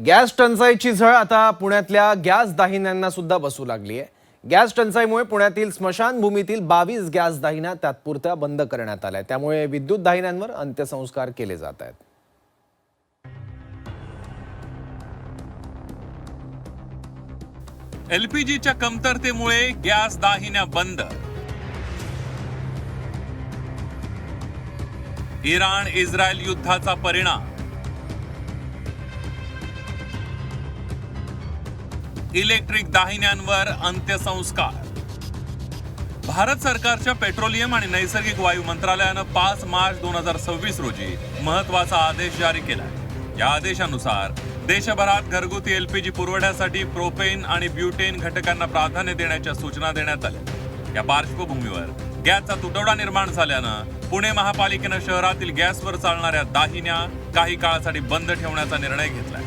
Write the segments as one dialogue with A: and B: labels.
A: Gas टंचाईची झळ आता पुण्यातल्या गॅस दाहिन्यांना सुद्धा बसू लागली आहे। गॅस टंचाईमुळे पुण्यातील स्मशानभूमीतील 22 गॅस दाहिन्या तात्पुरत्या बंद करण्यात आल्या। त्यामुळे विद्युत दाहिन्यांवर अंत्यसंस्कार केले जात आहेत।
B: एलपीजीच्या कमतरतेमुळे गॅस दाहिन्या बंद। इराण इस्रायल युद्धाचा परिणाम। इलेक्ट्रिक दाहिन्यांवर अंत्यसंस्कार। भारत सरकारच्या पेट्रोलियम आणि नैसर्गिक वायू मंत्रालयानं 5 मार्च 2026 रोजी महत्त्वाचा आदेश जारी केला। या आदेशानुसार देशभरात घरगुती एलपीजी पुरवठ्यासाठी प्रोपेन आणि ब्युटेन घटकांना प्राधान्य देण्याच्या सूचना देण्यात आल्या। या पार्श्वभूमीवर गॅसचा तुटवडा निर्माण झाल्यानं पुणे महापालिकेनं शहरातील गॅसवर चालणाऱ्या दाहिन्या काही काळासाठी बंद ठेवण्याचा निर्णय घेतलाय।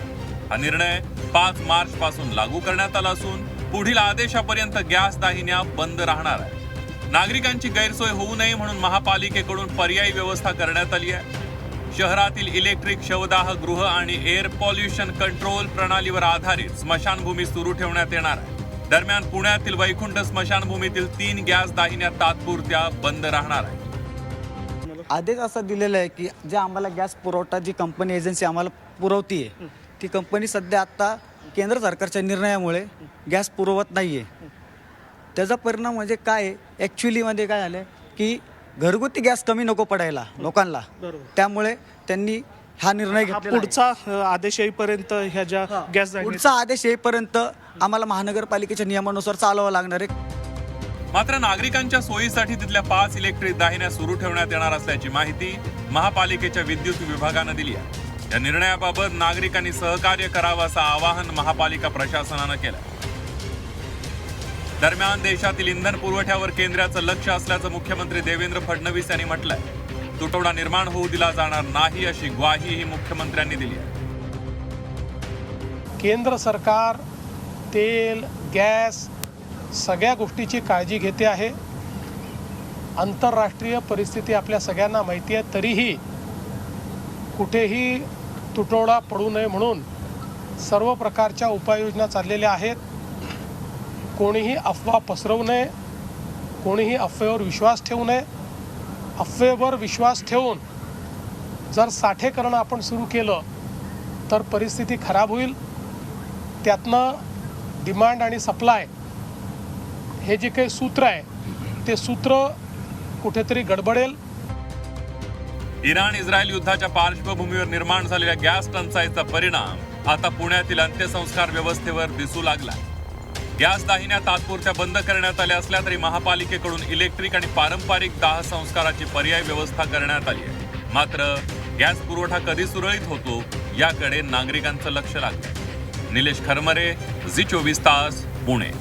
B: हा निर्णय 5 मार्च पासून लागू करण्यात आला असून पुढील आदेशापर्यंत गॅस दाहिन्या बंद राहणार आहे। नागरिकांची गैरसोय होऊ नये म्हणून महापालिकेकडून पर्यायी व्यवस्था करण्यात आली आहे। शहरातील इलेक्ट्रिक शवदाह गृह आणि एअर पॉल्युशन कंट्रोल प्रणालीवर आधारित स्मशानभूमी सुरू ठेवण्यात येणार आहे। दरम्यान पुण्यातील वैकुंठ स्मशानभूमीतील 3 गॅस दाहिन्या तात्पुरत्या बंद राहणार आहेत।
C: आदेश असा दिलेला आहे की जे आम्हाला गॅस पुरवठा जी कंपनी एजन्सी आम्हाला पुरवतीये ती कंपनी सध्या आता केंद्र सरकारच्या निर्णयामुळे गॅस पुरवत नाहीये। त्याचा परिणाम म्हणजे काय ॲक्च्युली मध्ये काय झालं की घरगुती गॅस कमी नको पडायला लोकांना, त्यामुळे त्यांनी हा निर्णय घेतला।
D: पुढचा आदेश येईपर्यंत ह्या ज्या गॅस
C: पुढचा आदेश येईपर्यंत आम्हाला महानगरपालिकेच्या नियमानुसार चालवावं लागणार आहे।
B: मात्र नागरिकांच्या सोयीसाठी तिथल्या 5 इलेक्ट्रिक दाहिन्या सुरू ठेवण्यात येणार असल्याची माहिती महापालिकेच्या विद्युत विभागानं दिली आहे। या निर्णयाबाबत नागरिकांनी सहकार्य करावं असं आवाहन महापालिका प्रशासनानं केलं। दरम्यान देशातील इंधन पुरवठ्यावर केंद्राचं लक्ष असल्याचं मुख्यमंत्री देवेंद्र फडणवीस यांनी म्हटलंय। तुटवडा निर्माण होऊ दिला जाणार नाही अशी ग्वाहीही मुख्यमंत्र्यांनी दिली आहे।
D: केंद्र सरकार तेल गॅस सगळ्या गोष्टीची काळजी घेते आहे। आंतरराष्ट्रीय परिस्थिती आपल्या सगळ्यांना माहिती आहे, तरीही कुठेही तुटवडा पडू नये म्हणून सर्व प्रकारच्या उपाययोजना चाललेल्या आहेत। कोणीही अफवा पसरवू नये, कोणीही अफवेवर विश्वास ठेवू नये। अफवेवर विश्वास ठेवून जर साठेकरण आपण सुरू केलं तर परिस्थिती खराब होईल। त्यातनं डिमांड आणि सप्लाय हे जे काही सूत्र आहे ते सूत्र कुठेतरी गडबडेल।
B: इराण इस्रायल युद्धाच्या पार्श्वभूमीवर निर्माण झालेल्या गॅस टंचाईचा परिणाम आता पुण्यातील अंत्यसंस्कार व्यवस्थेवर दिसू लागला। गॅस दाहिन्या तात्पुरत्या बंद करण्यात आल्या असल्या तरी महापालिकेकडून इलेक्ट्रिक आणि पारंपरिक दाह संस्काराची पर्यायी व्यवस्था करण्यात आली आहे। मात्र गॅस पुरवठा कधी सुरळीत होतो याकडे नागरिकांचं लक्ष लागलंय। निलेश खरमरे, झी 24 तास, पुणे।